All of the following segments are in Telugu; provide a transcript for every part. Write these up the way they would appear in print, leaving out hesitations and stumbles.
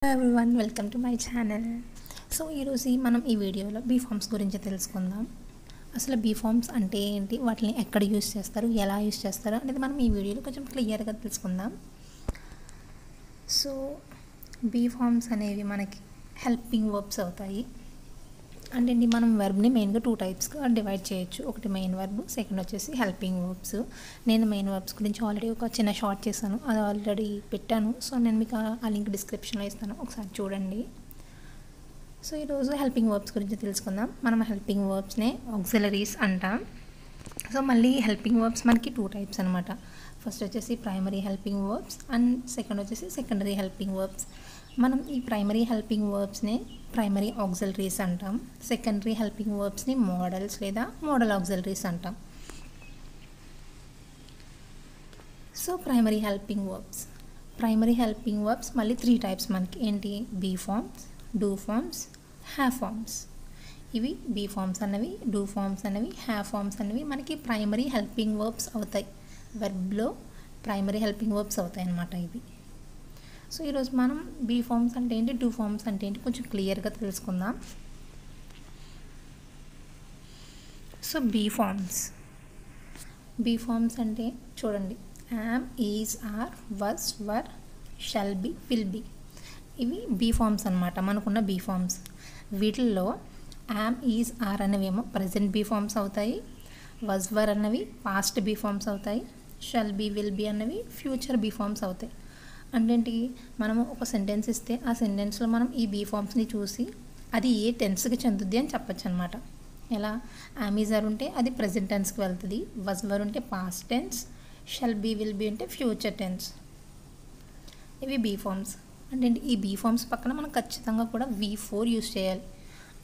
Hello everyone, welcome to my channel. So ఈరోజు మనం ఈ వీడియోలో బీ ఫార్మ్స్ గురించి తెలుసుకుందాం. అసలు బీ ఫార్మ్స్ అంటే ఏంటి, వాటిని ఎక్కడ యూస్ చేస్తారు, ఎలా యూస్ చేస్తారు అనేది మనం ఈ వీడియోలో కొంచెం క్లియర్గా తెలుసుకుందాం. సో బీ ఫార్మ్స్ అనేవి మనకి హెల్పింగ్ వర్బ్స్ అవుతాయి. అంటే మనం వర్బ్ని మెయిన్గా 2 టైప్స్గా డివైడ్ చేయొచ్చు. ఒకటి మెయిన్ వర్బ్, సెకండ్ వచ్చేసి హెల్పింగ్ వర్బ్స్. నేను మెయిన్ వర్బ్స్ గురించి ఆల్రెడీ ఒక చిన్న షార్ట్ చేశాను, అది ఆల్రెడీ పెట్టాను. సో నేను మీకు ఆ లింక్ డిస్క్రిప్షన్లో ఇస్తాను, ఒకసారి చూడండి. సో ఈరోజు హెల్పింగ్ వర్బ్స్ గురించి తెలుసుకుందాం. మనం హెల్పింగ్ వర్బ్స్నే ఆక్సిలరీస్ అంటాం. సో మళ్ళీ హెల్పింగ్ వర్బ్స్ మనకి 2 టైప్స్ అనమాట. ఫస్ట్ వచ్చేసి primary helping verbs and second వచ్చేసి సెకండరీ హెల్పింగ్ వర్బ్స్. మనం ఈ ప్రైమరీ హెల్పింగ్ వర్బ్స్ని ప్రైమరీ ఆక్సిలరీస్ అంటాం. సెకండరీ హెల్పింగ్ వర్బ్స్ని మోడల్స్ లేదా మోడల్ ఆక్సిలరీస్ అంటాం. సో ప్రైమరీ హెల్పింగ్ వర్బ్స్ మళ్ళీ 3 టైప్స్ మనకి ఏంటి, be forms, do forms, have forms. ఇవి బీ ఫార్మ్స్ అన్నవి, డూ ఫార్మ్స్ అనేవి, హ్యావ్ ఫార్మ్స్ అనేవి మనకి ప్రైమరీ హెల్పింగ్ వర్బ్స్ అవుతాయి. వెర్బ్లో ప్రైమరీ హెల్పింగ్ వర్బ్స్ అవుతాయి అన్నమాట ఇవి. సో ఈరోజు మనం బీ ఫార్మ్స్ అంటే ఏంటి, డూ ఫార్మ్స్ అంటే ఏంటి కొంచెం క్లియర్గా తెలుసుకుందాం. సో బీ ఫార్మ్స్ అంటే చూడండి, yam, is, are, was, were, shall be, will be. ఇవి బీ ఫార్మ్స్ అనమాట, మనకున్న బీ ఫార్మ్స్. వీటిల్లో యామ్, ఈజ్, ఆర్ అనేవేమో ప్రజెంట్ బీ ఫార్మ్స్ అవుతాయి. వస్, వర్ అన్నవి పాస్ట్ బీ ఫార్మ్స్ అవుతాయి. షల్ బి, విల్ బి అన్నవి ఫ్యూచర్ బీ ఫార్మ్స్ అవుతాయి. అంటే మనము ఒక సెంటెన్స్ ఇస్తే ఆ సెంటెన్స్లో మనం ఈ బీ ఫార్మ్స్ని చూసి అది ఏ టెన్స్కి చెందుద్ది అని చెప్పచ్చు అనమాట. ఎలా, ఆర్ ఉంటే అది ప్రజెంట్ టెన్స్కి వెళ్తుంది, వస్ వర్ ఉంటే past tense, shall be, will be అంటే ఫ్యూచర్ టెన్స్. ఇవి బీ ఫార్మ్స్. అంటే ఈ బీ ఫార్మ్స్ పక్కన మనం ఖచ్చితంగా కూడా V4 యూస్ చేయాలి.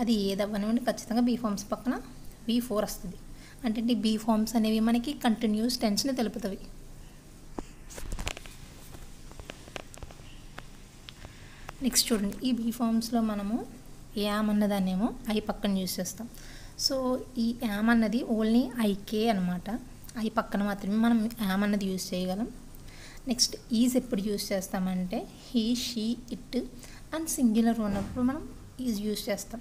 అది ఏదవ్వనివ్వండి, ఖచ్చితంగా బీ ఫార్మ్స్ పక్కన V4 వస్తుంది. అంటే బీ ఫార్మ్స్ అనేవి మనకి కంటిన్యూస్ టెన్స్ని తెలుపుతాయి. నెక్స్ట్ చూడండి, ఈ బీ ఫార్మ్స్లో మనము యామ్ అన్నదాన్నేమో ఐ పక్కన యూస్ చేస్తాం. సో ఈ యామ్ అన్నది ఓన్లీ ఐకే అనమాట. ఐ పక్కన మాత్రమే మనం యామ్ అన్నది యూస్ చేయగలం. నెక్స్ట్ ఈజ్ ఎప్పుడు యూస్ చేస్తామంటే he, she, it and singular ఉన్నప్పుడు మనం ఈజ్ యూస్ చేస్తాం.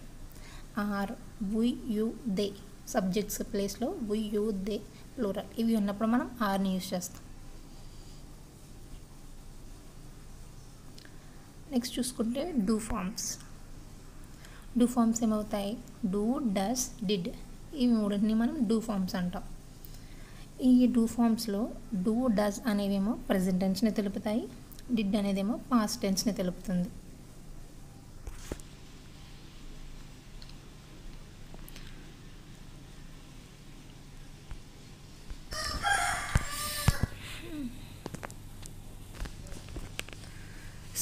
Are, we, you, they subjects ప్లేస్లో వి, యు, దే ప్లూరల్ ఇవి ఉన్నప్పుడు మనం ఆర్ని యూస్ చేస్తాం. నెక్స్ట్ చూసుకుంటే డూ ఫార్మ్స్ ఏమవుతాయి, డూ, డస్, డిడ్ ఈ మూడింటిని మనం డూ ఫార్మ్స్ అంటాం. ఈ డూ ఫార్మ్స్లో డూ, డస్ అనేవేమో ప్రజెంట్ టెన్స్ని తెలుపుతాయి, డిడ్ అనేదేమో పాస్ట్ టెన్స్ని తెలుపుతుంది.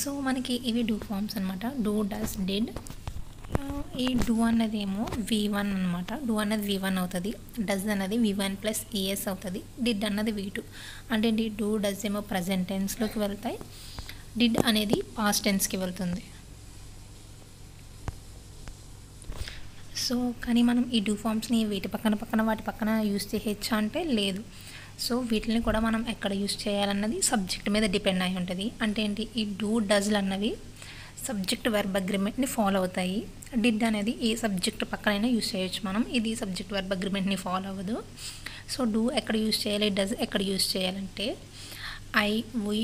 సో మనకి ఇవి డూ ఫార్మ్స్ అనమాట, డూ, డస్, డిడ్. ఈ డూ అన్నదేమో V1 అనమాట. డూ అన్నది V1 అవుతుంది, డస్ అన్నది V1 ప్లస్ ES అవుతుంది, డిడ్ అన్నది V2. అంటే డూ, డస్ ఏమో ప్రజెంట్ టెన్స్లోకి వెళ్తాయి, డిడ్ అనేది పాస్ట్ టెన్స్కి వెళ్తుంది. సో కానీ మనం ఈ డూ ఫార్మ్స్ని వాటి పక్కన యూస్ చేయొచ్చా అంటే లేదు. సో వీటిని కూడా మనం ఎక్కడ యూస్ చేయాలన్నది సబ్జెక్ట్ మీద డిపెండ్ అయి ఉంటుంది. అంటే ఏంటి, ఈ డూ, డస్లు అన్నవి సబ్జెక్ట్ వెర్బ్ అగ్రిమెంట్ని ఫాలో అవుతాయి. డిడ్ అనేది ఏ సబ్జెక్ట్ పక్కనైనా యూస్ చేయొచ్చు మనం, ఇది సబ్జెక్ట్ వెర్బ్ అగ్రిమెంట్ని ఫాలో అవ్వదు. సో డూ ఎక్కడ యూస్ చేయాలి, డస్ ఎక్కడ యూస్ చేయాలంటే I, we,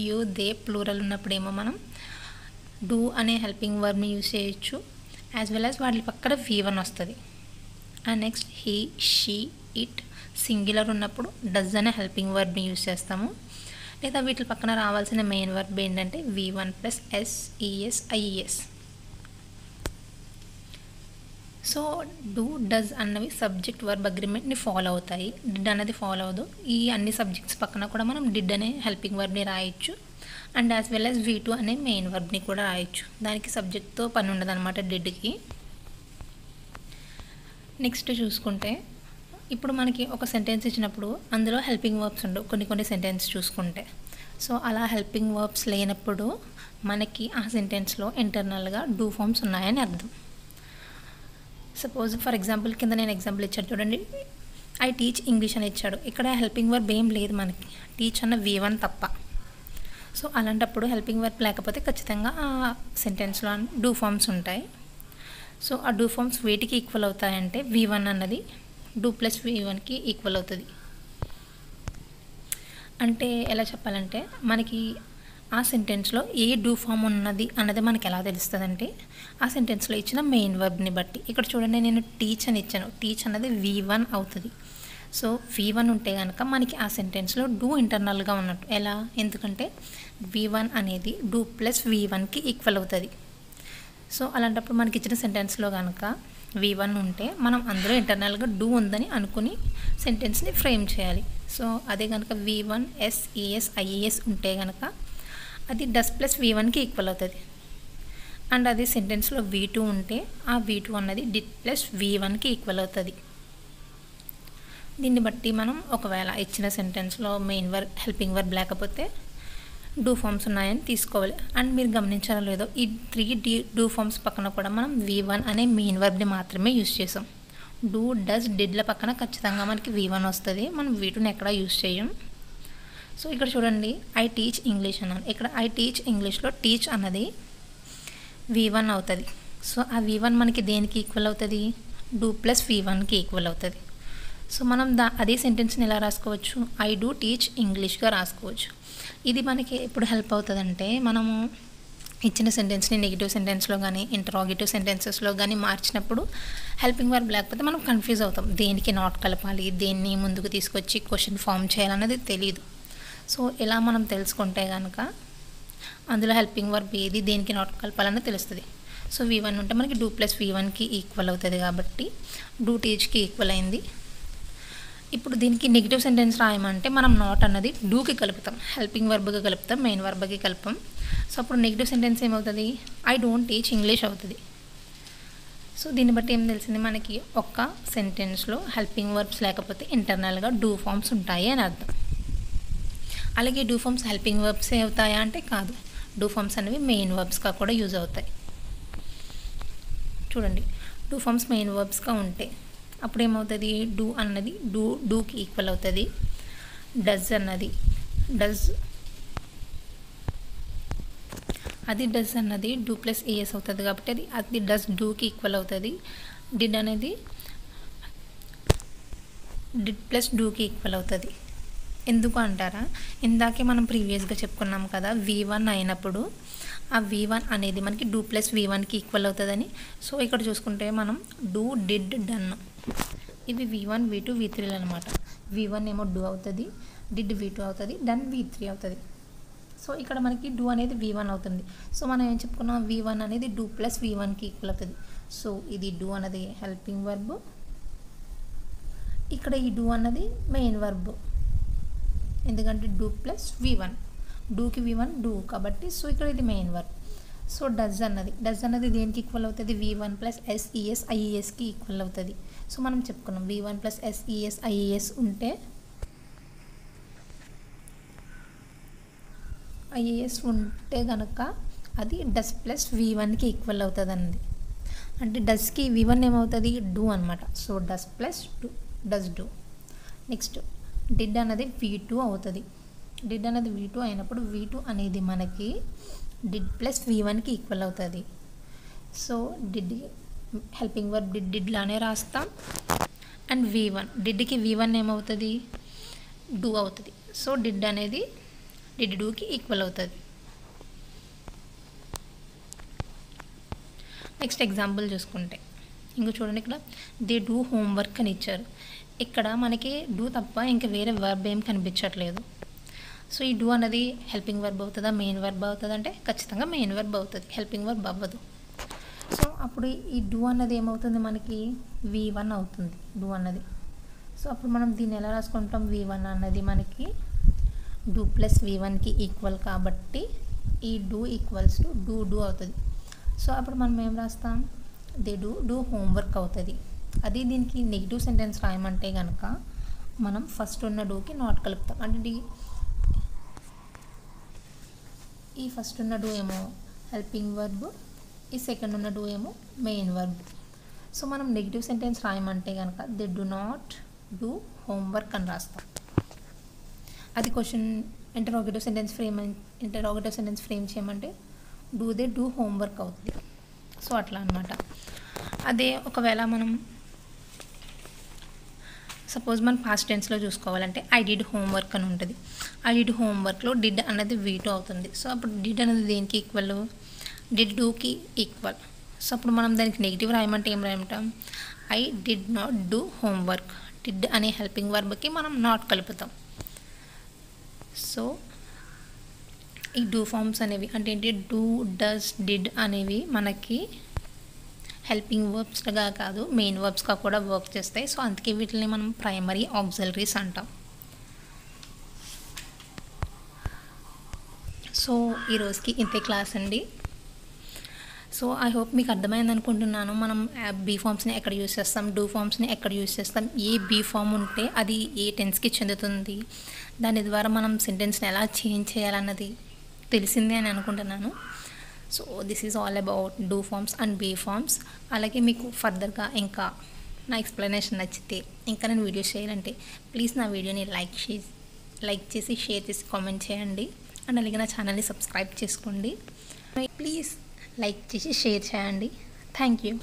you, they plural ఉన్నప్పుడేమో మనం డూ అనే హెల్పింగ్ వర్బ్ని యూస్ చేయొచ్చు. యాజ్ వెల్ యాజ్ వాటి పక్కన V1 వస్తుంది. And next he, she, it singular ఉన్నప్పుడు డస్ అనే హెల్పింగ్ వర్బ్ని యూస్ చేస్తాము. లేదా వీటి పక్కన రావాల్సిన మెయిన్ వర్బ్ ఏంటంటే V1 plus SES, IES. So do, does అన్నవి సబ్జెక్ట్ వర్బ్ అగ్రిమెంట్ని ఫాలో అవుతాయి, డిడ్ అనేది ఫాలో అవ్వదు. ఈ అన్ని సబ్జెక్ట్స్ పక్కన కూడా మనం డిడ్ అనే హెల్పింగ్ వర్బ్ని రాయొచ్చు. And as well as V2 అనే మెయిన్ వర్బ్ని కూడా రాయొచ్చు. దానికి సబ్జెక్ట్తో పని ఉండదు అనమాట డిడ్కి. నెక్స్ట్ చూసుకుంటే ఇప్పుడు మనకి ఒక సెంటెన్స్ ఇచ్చినప్పుడు అందులో హెల్పింగ్ వర్బ్స్ ఉండవు కొన్ని సెంటెన్స్ చూసుకుంటే. సో అలా హెల్పింగ్ వర్బ్స్ లేనప్పుడు మనకి ఆ సెంటెన్స్లో ఇంటర్నల్గా డూ ఫార్మ్స్ ఉన్నాయని అర్థం. సపోజ్ ఫర్ ఎగ్జాంపుల్ కింద నేను ఎగ్జాంపుల్ ఇచ్చాను చూడండి, ఐ టీచ్ ఇంగ్లీష్ అని ఇచ్చాడు. ఇక్కడ హెల్పింగ్ వర్బ్ ఏం లేదు మనకి, టీచ్ అన్న V1 తప్ప. సో అలాంటప్పుడు హెల్పింగ్ వర్బ్ లేకపోతే ఖచ్చితంగా ఆ సెంటెన్స్లో డూ ఫామ్స్ ఉంటాయి. సో ఆ డూ ఫామ్స్ వేటికి ఈక్వల్ అవుతాయంటే V1 అన్నది డూ ప్లస్ V1కి ఈక్వల్ అవుతుంది. అంటే ఎలా చెప్పాలంటే మనకి ఆ సెంటెన్స్లో ఏ డూ ఫామ్ ఉన్నది అన్నది మనకి ఎలా తెలుస్తుందంటే ఆ సెంటెన్స్లో ఇచ్చిన మెయిన్ వర్బ్ని బట్టి. ఇక్కడ చూడండి, నేను టీచ్ అని ఇచ్చాను. టీచ్ అన్నది V1 అవుతుంది. సో V1 ఉంటే కనుక మనకి ఆ సెంటెన్స్లో డూ ఇంటర్నల్గా ఉన్నట్టు. ఎలా? ఎందుకంటే V1 అనేది డూ ప్లస్ V1కి ఈక్వల్ అవుతుంది. సో అలాంటప్పుడు మనకి ఇచ్చిన సెంటెన్స్లో కనుక V1 ఉంటే మనం అందులో ఇంటర్నల్గా డూ ఉందని అనుకుని సెంటెన్స్ని ఫ్రేమ్ చేయాలి. సో అదే కనుక V1 SES IES ఉంటే కనుక అది డస్ ప్లస్ V1కి ఈక్వల్ అవుతుంది. అండ్ అదే సెంటెన్స్లో V2 ఉంటే ఆ V2 అన్నది డిడ్ ప్లస్ V1కి ఈక్వల్ అవుతుంది. దీన్ని బట్టి మనం ఒకవేళ ఇచ్చిన సెంటెన్స్లో మెయిన్ వర్బ్ హెల్పింగ్ వర్బ్ లేకపోతే డూ ఫామ్స్ ఉన్నాయని తీసుకోవాలి. అండ్ మీరు గమనించారో లేదో, ఈ 3 డూ ఫామ్స్ పక్కన కూడా మనం V1 అనే మెయిన్ వర్బ్ని మాత్రమే యూజ్ చేసాం. డూ, డస్, డిడ్ల పక్కన ఖచ్చితంగా మనకి V1 వస్తుంది. మనం V2ని ఎక్కడా యూజ్ చేయం. సో ఇక్కడ చూడండి, ఐ టీచ్ ఇంగ్లీష్ అన్నాను. ఇక్కడ ఐ టీచ్ ఇంగ్లీష్లో టీచ్ అన్నది V1 అవుతుంది. సో ఆ V1 మనకి దేనికి ఈక్వల్ అవుతుంది? డూ ప్లస్ V1కి ఈక్వల్ అవుతుంది. సో మనం అదే సెంటెన్స్ని ఎలా రాసుకోవచ్చు? ఐ డూ టీచ్ ఇంగ్లీష్గా రాసుకోవచ్చు. ఇది మనకి ఎప్పుడు హెల్ప్ అవుతుందంటే మనము ఇచ్చిన సెంటెన్స్ని నెగిటివ్ సెంటెన్స్లో కానీ ఇంటరాగేటివ్ సెంటెన్సెస్లో కానీ మార్చినప్పుడు హెల్పింగ్ వర్బ్ లేకపోతే మనం కన్ఫ్యూజ్ అవుతాం. దేనికి నాట్ కలపాలి, దేన్ని ముందుకు తీసుకొచ్చి క్వశ్చన్ ఫామ్ చేయాలన్నది తెలియదు. సో ఇలా మనం తెలుసుకుంటే కనుక అందులో హెల్పింగ్ వర్బ్ ఏది, దేనికి నాట్ కలపాలన్నది తెలుస్తుంది. సో V1 ఉంటే మనకి డూ ప్లస్ V1కి ఈక్వల్ అవుతుంది కాబట్టి డూ టీచ్కి ఈక్వల్ అయింది. ఇప్పుడు దీనికి నెగిటివ్ సెంటెన్స్ రాయమంటే మనం నాట్ అన్నది డూకి కలుపుతాం, హెల్పింగ్ వర్బ్కి కలుపుతాం, మెయిన్ వర్బ్కి కలుపుతాం. సో అప్పుడు నెగిటివ్ సెంటెన్స్ ఏమవుతుంది? ఐ డోంట్ టీచ్ ఇంగ్లీష్ అవుతుంది. సో దీన్ని బట్టి ఏం తెలిసింది మనకి? ఒక్క సెంటెన్స్లో హెల్పింగ్ వర్బ్స్ లేకపోతే ఇంటర్నల్గా డూ ఫామ్స్ ఉంటాయి అని అర్థం. అలాగే డూ ఫామ్స్ హెల్పింగ్ వర్బ్సే అవుతాయా అంటే కాదు. డూ ఫామ్స్ అనేవి మెయిన్ వర్బ్స్గా కూడా యూజ్ అవుతాయి. చూడండి, డూ ఫామ్స్ మెయిన్ వర్బ్స్గా ఉంటే అప్పుడు ఏమవుతుంది? డూ అన్నది డూకి ఈక్వల్ అవుతుంది. డస్ అన్నది డస్ అన్నది డూ ప్లస్ ఏఎస్ అవుతుంది కాబట్టి అది డస్ డూకి ఈక్వల్ అవుతుంది. డిడ్ అనేది డిడ్ ప్లస్ డూకి ఈక్వల్ అవుతుంది. ఎందుకు అంటారా? ఇందాకే మనం ప్రీవియస్గా చెప్పుకున్నాం కదా, V1 అయినప్పుడు ఆ V1 అనేది మనకి డూ ప్లస్ V1కి ఈక్వల్ అవుతుందని. సో ఇక్కడ చూసుకుంటే మనం డూ, డిడ్, డన్ ఇవి V1, V2, V3 అనమాట. V1 ఏమో డూ అవుతుంది, డిడ్ V2 అవుతుంది, డన్ V3 అవుతుంది. సో ఇక్కడ మనకి డూ అనేది V1 అవుతుంది. సో మనం ఏం చెప్పుకున్నాం? V1 అనేది డూ ప్లస్ V1కి ఈక్వల్ అవుతుంది. సో ఇది డూ అన్నది హెల్పింగ్ వర్బ్, ఇక్కడ ఈ డూ అన్నది మెయిన్ వర్బ్. ఎందుకంటే do plus V1, డూకి V1 do కాబట్టి సో ఇక్కడ ఇది మెయిన్ వర్బ్. సో డస్ అన్నది దేనికి ఈక్వల్ అవుతుంది? V1 ప్లస్ SES IESకి ఈక్వల్ అవుతుంది. సో మనం చెప్పుకున్నాం V1 ప్లస్ SES IES ఉంటే కనుక అది డస్ ప్లస్ V1కి ఈక్వల్ అవుతుంది అన్నది. అంటే డస్కి V1 ఏమవుతుంది? డూ అనమాట. So does plus does do. Next did అన్నది V2 అవుతుంది. డిడ్ అనేది V2 అయినప్పుడు V2 అనేది మనకి డిడ్ ప్లస్ V1కి ఈక్వల్ అవుతుంది. So did helping verb did లానే రాస్తాం. అండ్ V1 డిడ్కి V1 ఏమవుతుంది? డూ అవుతుంది. సో డిడ్ అనేది డిడ్ డూకి ఈక్వల్ అవుతుంది. నెక్స్ట్ ఎగ్జాంపుల్ చూసుకుంటే ఇంకో చూడండి, ఇక్కడ దే డూ హోంవర్క్ అని ఇచ్చారు. ఇక్కడ మనకి డూ తప్ప ఇంకా వేరే వర్బ్ ఏం కనిపించట్లేదు. సో ఈ డూ అన్నది హెల్పింగ్ వర్బ్ అవుతుందా, మెయిన్ వర్బ్ అవుతుంది అంటే ఖచ్చితంగా మెయిన్ వర్బ్ అవుతుంది, హెల్పింగ్ వర్బ్ అవ్వదు. సో అప్పుడు ఈ డూ అన్నది ఏమవుతుంది? మనకి V1 అవుతుంది డూ అన్నది. సో అప్పుడు మనం దీన్ని ఎలా రాసుకుంటాం? V1 అన్నది మనకి డూ ప్లస్ V1కి ఈక్వల్ కాబట్టి ఈ డూ ఈక్వల్స్ టు డూ అవుతుంది. సో అప్పుడు మనం ఏం రాస్తాం? దే డూ హోంవర్క్ అవుతుంది. అది దీనికి నెగిటివ్ సెంటెన్స్ రాయమంటే కనుక మనం ఫస్ట్ ఉన్న డూకి నాట్ కలుపుతాం. అంటే ఈ ఫస్ట్ ఉన్న డూ ఏమో హెల్పింగ్ వర్బ్, ఈ సెకండ్ ఉన్న డూ ఏమో మెయిన్ వర్బ్. సో మనం నెగిటివ్ సెంటెన్స్ రాయమంటే కనుక they do not do homework అని రాస్తాం. అది క్వశ్చన్ ఇంటరాగేటివ్ సెంటెన్స్ ఫ్రేమ్ చేయమంటే డూ హోంవర్క్ అవుతుంది. సో అట్లా అనమాట. అదే ఒకవేళ మనం సపోజ్ మనం పాస్ట్ టెన్స్లో చూసుకోవాలంటే ఐ డిడ్ హోంవర్క్ అని ఉంటుంది. ఐ డిడ్ హోంవర్క్లో డిడ్ అనేది V2 అవుతుంది. సో అప్పుడు డిడ్ అనేది దేనికి ఈక్వల్? డిడ్ డూకి ఈక్వల్. సో అప్పుడు మనం దానికి నెగిటివ్ రాయమంటే ఏం రాయమంటాం? I did not do homework. Did అనే హెల్పింగ్ వర్బ్కి మనం నాట్ కలుపుతాం. సో ఈ డూ ఫార్మ్స్ అనేవి అంటే ఏంటి? డూ, డస్, డిడ్ అనేవి మనకి హెల్పింగ్ వర్బ్స్గా కాదు మెయిన్ వర్బ్స్గా కూడా వర్క్ చేస్తాయి. సో అందుకే వీటిని మనం ప్రైమరీ ఆక్సిలరీస్ అంటాం. సో ఈరోజుకి ఇంతే క్లాస్ అండి. సో ఐ హోప్ మీకు అర్థమైంది అనుకుంటున్నాను. మనం బీ ఫార్మ్స్ని ఎక్కడ యూస్ చేస్తాం, డూ ఫార్మ్స్ని ఎక్కడ యూస్ చేస్తాం, ఏ బీ ఫార్మ్ ఉంటే అది ఏ టెన్స్కి చెందుతుంది, దాని ద్వారా మనం సెంటెన్స్ని ఎలా చేంజ్ చేయాలన్నది తెలిసిందే అని అనుకుంటున్నాను. So this is all about do forms and be forms. అలాగే మీకు ఫర్దర్గా ఇంకా నా ఎక్స్ప్లెనేషన్ నచ్చితే ఇంకా నేను వీడియోస్ చేయాలంటే ప్లీజ్ నా వీడియోని లైక్ చేసి షేర్ చేసి కామెంట్ చేయండి. అండ్ అలాగే నా ఛానల్ని సబ్స్క్రైబ్ చేసుకోండి. ప్లీజ్ లైక్ చేసి షేర్ చేయండి. Thank you.